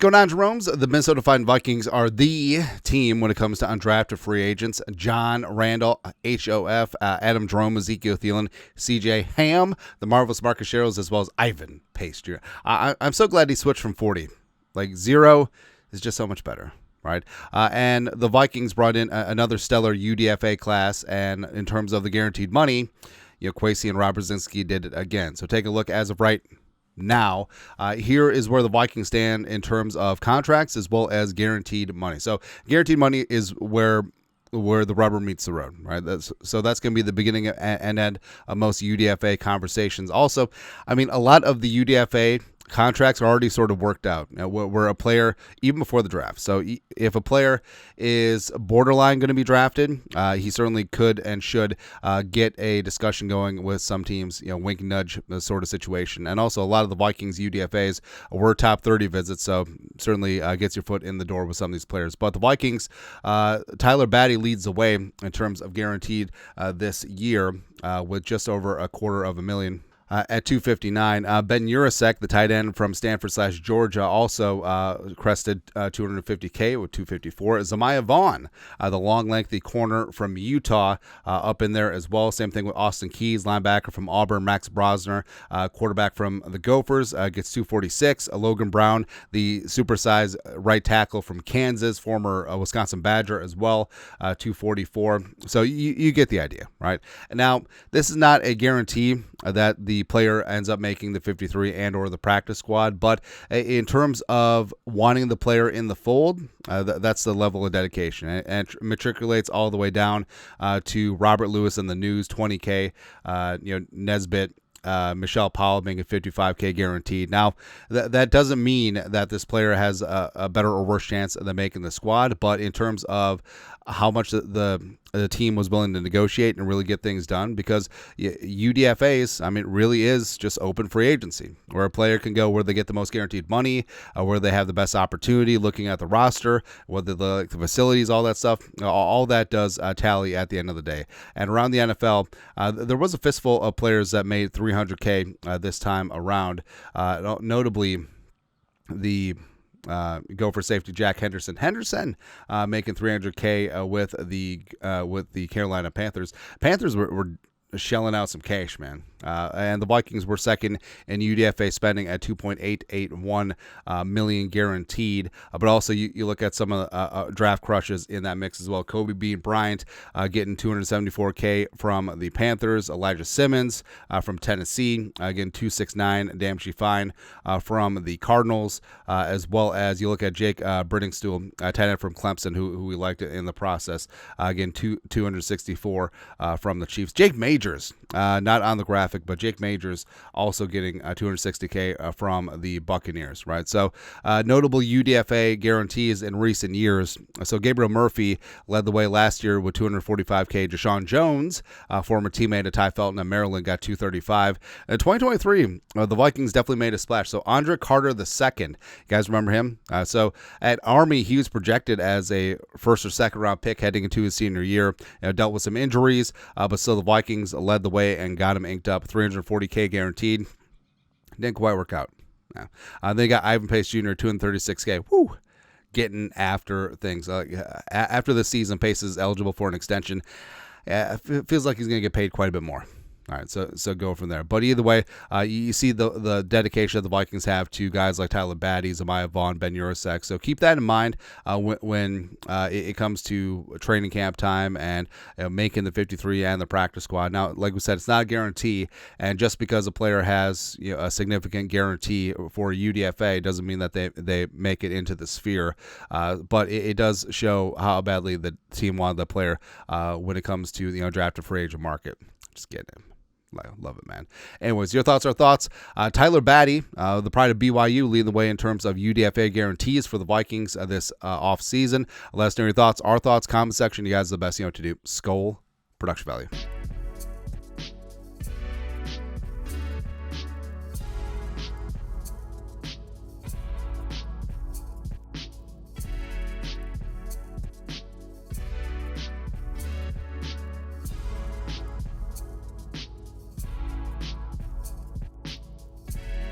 going on, Jerome's? The Minnesota Vikings are the team when it comes to undrafted free agents. John Randall, HOF, Adam Jerome, Ezekiel Thielen, CJ Ham, the marvelous Marcus Sherrills, as well as Ivan Pace Jr. I'm so glad he switched from 40. Like, 0 is just so much better, right? And the Vikings brought in another stellar UDFA class, and in terms of the guaranteed money, Kwesi and Rob Brzezinski did it again. So take a look as of right now. Here is where the Vikings stand in terms of contracts as well as guaranteed money. So guaranteed money is where the rubber meets the road, right? That's going to be the beginning and end of most UDFA conversations. Also, I mean, a lot of the UDFA contracts are already sort of worked out, where a player, even before the draft. So if a player is borderline going to be drafted, he certainly could and should get a discussion going with some teams, wink and nudge sort of situation. And also a lot of the Vikings UDFAs were top 30 visits, so certainly gets your foot in the door with some of these players. But the Vikings, Tyler Batty leads the way in terms of guaranteed this year with just over $250,000. At $259,000. Ben Urasek, the tight end from Stanford/Georgia, also crested $250K with $254,000. Zamaya Vaughn, the long, lengthy corner from Utah, up in there as well. Same thing with Austin Keys, linebacker from Auburn. Max Brosner, quarterback from the Gophers, gets $246,000. Logan Brown, the supersized right tackle from Kansas, former Wisconsin Badger as well, $244,000. So you get the idea, right? Now, this is not a guarantee that the player ends up making the 53 and or the practice squad, but in terms of wanting the player in the fold, that's the level of dedication, and matriculates all the way down to Robert Lewis and the News, $20K, Nesbitt, Michelle Powell being a $55K guaranteed. Now, that doesn't mean that this player has a better or worse chance than making the squad, but in terms of how much the team was willing to negotiate and really get things done, because UDFAs, I mean, it really is just open free agency, where a player can go where they get the most guaranteed money, where they have the best opportunity looking at the roster, whether the facilities, all that stuff, all that does tally at the end of the day. And around the NFL, there was a fistful of players that made $300K this time around, notably the Gopher safety Jack Henderson making $300K with the Carolina Panthers. Panthers were shelling out some cash, man. And the Vikings were second in UDFA spending at $2.881 million guaranteed. But also you look at some of the draft crushes in that mix as well. Kobe B. Bryant getting $274K from the Panthers. Elijah Simmons from Tennessee getting $269, damn she fine, from the Cardinals, as well as you look at Jake Brittingstool, tight end from Clemson, who we liked in the process, again $264 from the Chiefs. Jake Majors, not on the graphic, but Jake Majors also getting $260K from the Buccaneers, right? So notable UDFA guarantees in recent years. So Gabriel Murphy led the way last year with $245K. Deshaun Jones, former teammate of Ty Felton at Maryland, got $235. In 2023, the Vikings definitely made a splash. So Andre Carter II, you guys remember him? So at Army, he was projected as a first or second round pick heading into his senior year. Dealt with some injuries, but still the Vikings led the way and got him inked up. $340K guaranteed. Didn't quite work out. No. They got Ivan Pace Jr. $236K. Woo! Getting after things. After the season, Pace is eligible for an extension. It feels like he's going to get paid quite a bit more. All right, so go from there. But either way, you see the dedication that the Vikings have to guys like Tyler Batty, Zamaya Vaughn, Ben Urasek. So keep that in mind when it comes to training camp time and making the 53 and the practice squad. Now, like we said, it's not a guarantee, and just because a player has a significant guarantee for UDFA doesn't mean that they make it into the sphere. But it does show how badly the team wanted the player when it comes to the undrafted free agent market. Just getting him. Love it, man. Anyways, your thoughts are thoughts. Tyler Batty, the pride of BYU, leading the way in terms of UDFA guarantees for the Vikings this offseason. Let us know your thoughts, our thoughts, comment section. You guys are the best, to do. Skol, production value.